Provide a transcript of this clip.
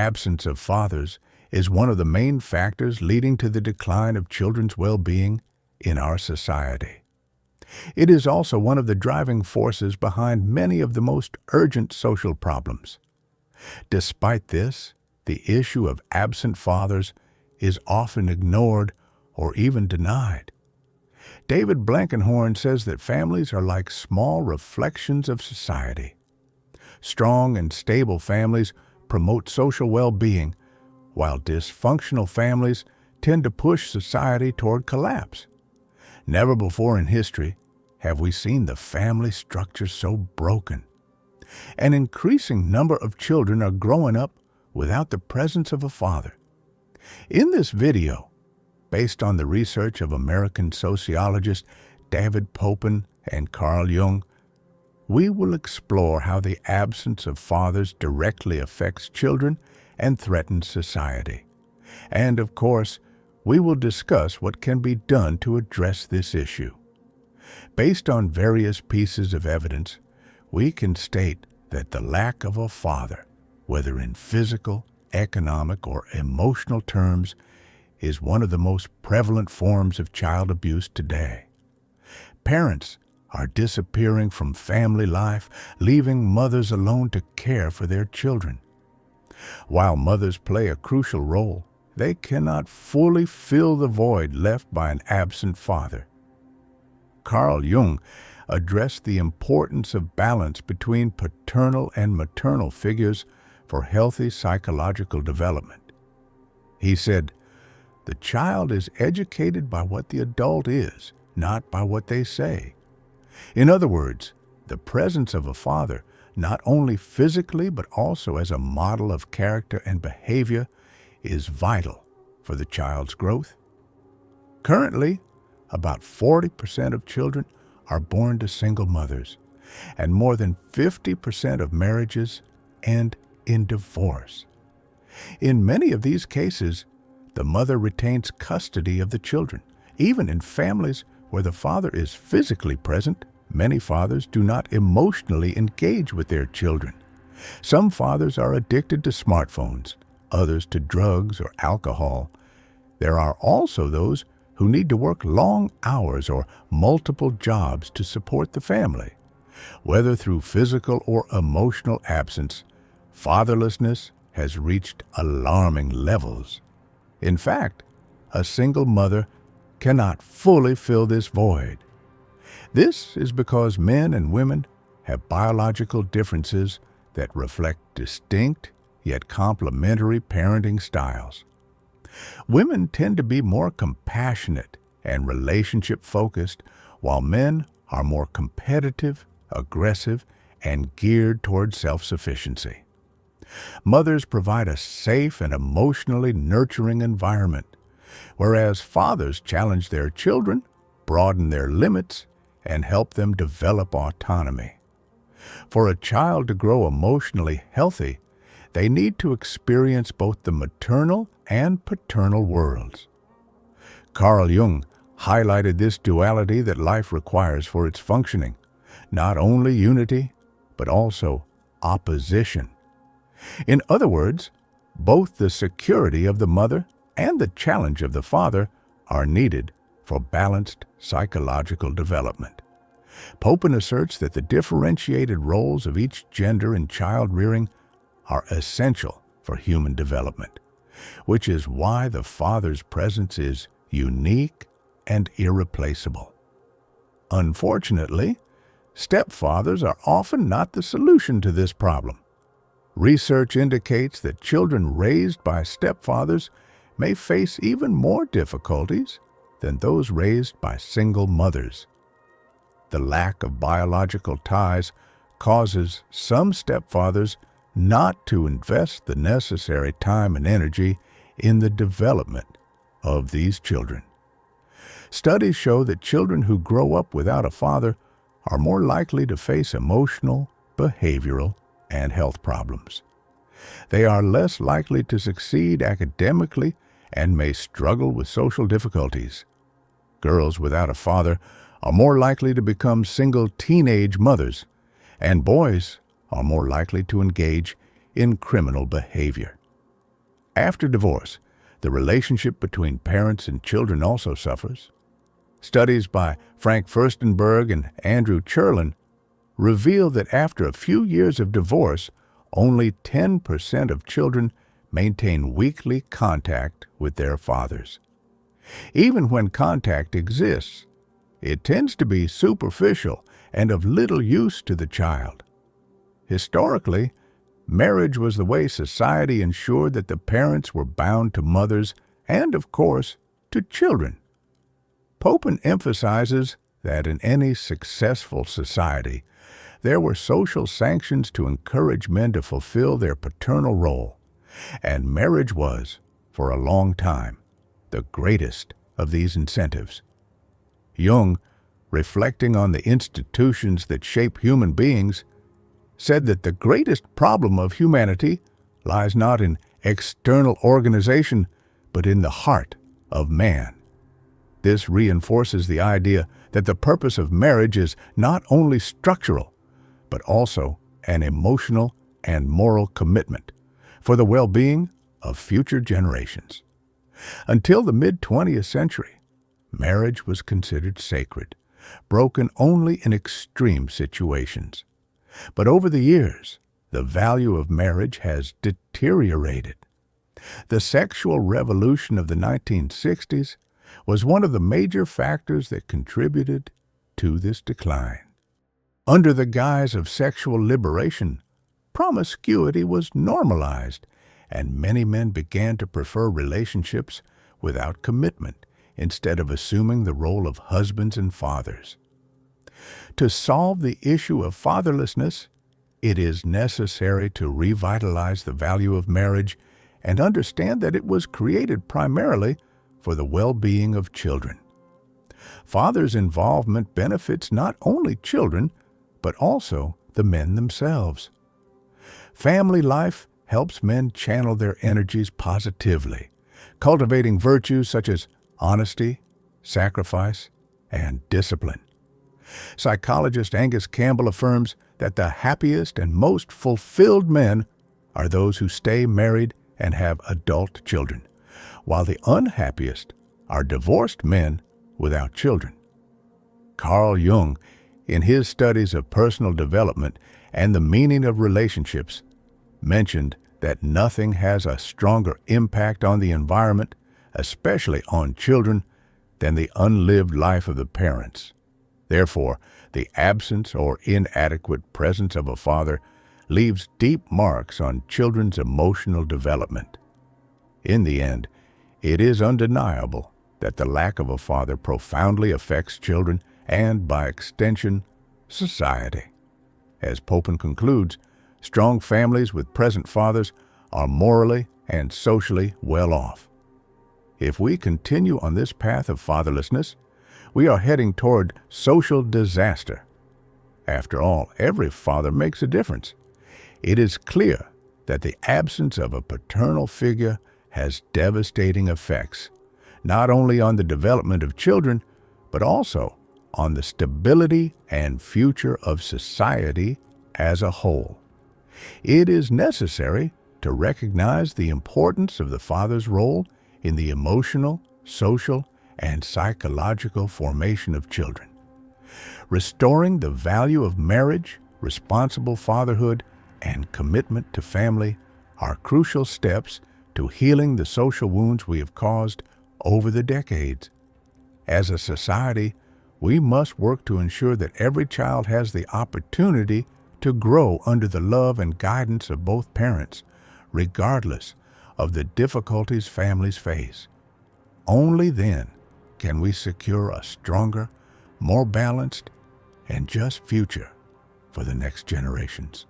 absence of fathers is one of the main factors leading to the decline of children's well-being in our society. It is also one of the driving forces behind many of the most urgent social problems. Despite this, the issue of absent fathers is often ignored or even denied. David Blankenhorn says that families are like small reflections of society. Strong and stable families promote social well-being, while dysfunctional families tend to push society toward collapse. Never before in history have we seen the family structure so broken. An increasing number of children are growing up without the presence of a father. In this video, based on the research of American sociologists David Popin and Carl Jung, we will explore how the absence of fathers directly affects children and threatens society. And of course, we will discuss what can be done to address this issue. Based on various pieces of evidence, we can state that the lack of a father, whether in physical, economic, or emotional terms, is one of the most prevalent forms of child abuse today. Parents are disappearing from family life, leaving mothers alone to care for their children. While mothers play a crucial role, they cannot fully fill the void left by an absent father. Carl Jung addressed the importance of balance between paternal and maternal figures for healthy psychological development. He said, "The child is educated by what the adult is, not by what they say." In other words, the presence of a father, not only physically but also as a model of character and behavior, is vital for the child's growth. Currently, about 40% of children are born to single mothers, and more than 50% of marriages end in divorce. In many of these cases, the mother retains custody of the children. Even in families where the father is physically present, many fathers do not emotionally engage with their children. Some fathers are addicted to smartphones, others to drugs or alcohol. There are also those who need to work long hours or multiple jobs to support the family. Whether through physical or emotional absence, fatherlessness has reached alarming levels. In fact, a single mother cannot fully fill this void. This is because men and women have biological differences that reflect distinct yet complementary parenting styles. Women tend to be more compassionate and relationship-focused, while men are more competitive, aggressive, and geared toward self-sufficiency. Mothers provide a safe and emotionally nurturing environment, whereas fathers challenge their children, broaden their limits, and help them develop autonomy. For a child to grow emotionally healthy, they need to experience both the maternal and paternal worlds. Carl Jung highlighted this duality that life requires for its functioning, not only unity, but also opposition. In other words, both the security of the mother and the challenge of the father are needed for balanced psychological development. Popin asserts that the differentiated roles of each gender in child rearing are essential for human development, which is why the father's presence is unique and irreplaceable. Unfortunately, stepfathers are often not the solution to this problem. Research indicates that children raised by stepfathers may face even more difficulties than those raised by single mothers. The lack of biological ties causes some stepfathers not to invest the necessary time and energy in the development of these children. Studies show that children who grow up without a father are more likely to face emotional, behavioral, and health problems. They are less likely to succeed academically and may struggle with social difficulties. Girls without a father are more likely to become single teenage mothers, and boys are more likely to engage in criminal behavior. After divorce, the relationship between parents and children also suffers. Studies by Frank Furstenberg and Andrew Cherlin reveal that after a few years of divorce, only 10% of children maintain weekly contact with their fathers. Even when contact exists, it tends to be superficial and of little use to the child. Historically, marriage was the way society ensured that the parents were bound to mothers and, of course, to children. Popin emphasizes that in any successful society, there were social sanctions to encourage men to fulfill their paternal role, and marriage was, for a long time, the greatest of these incentives. Jung, reflecting on the institutions that shape human beings, said that the greatest problem of humanity lies not in external organization, but in the heart of man. This reinforces the idea that the purpose of marriage is not only structural, but also an emotional and moral commitment for the well-being of future generations. Until the mid-20th century, marriage was considered sacred, broken only in extreme situations. But over the years, the value of marriage has deteriorated. The sexual revolution of the 1960s was one of the major factors that contributed to this decline. Under the guise of sexual liberation, promiscuity was normalized, and many men began to prefer relationships without commitment instead of assuming the role of husbands and fathers. To solve the issue of fatherlessness, it is necessary to revitalize the value of marriage and understand that it was created primarily for the well-being of children. Fathers' involvement benefits not only children, but also the men themselves. Family life helps men channel their energies positively, cultivating virtues such as honesty, sacrifice, and discipline. Psychologist Angus Campbell affirms that the happiest and most fulfilled men are those who stay married and have adult children, while the unhappiest are divorced men without children. Carl Jung, in his studies of personal development and the meaning of relationships, mentioned that nothing has a stronger impact on the environment, especially on children, than the unlived life of the parents. Therefore, the absence or inadequate presence of a father leaves deep marks on children's emotional development. In the end, it is undeniable that the lack of a father profoundly affects children and, by extension, society. As Popin concludes, strong families with present fathers are morally and socially well off. If we continue on this path of fatherlessness, we are heading toward social disaster. After all, every father makes a difference. It is clear that the absence of a paternal figure has devastating effects, not only on the development of children, but also on the stability and future of society as a whole. It is necessary to recognize the importance of the father's role in the emotional, social, and psychological formation of children. Restoring the value of marriage, responsible fatherhood, and commitment to family are crucial steps to healing the social wounds we have caused over the decades. As a society, we must work to ensure that every child has the opportunity to grow under the love and guidance of both parents, regardless of the difficulties families face. Only then can we secure a stronger, more balanced, and just future for the next generations.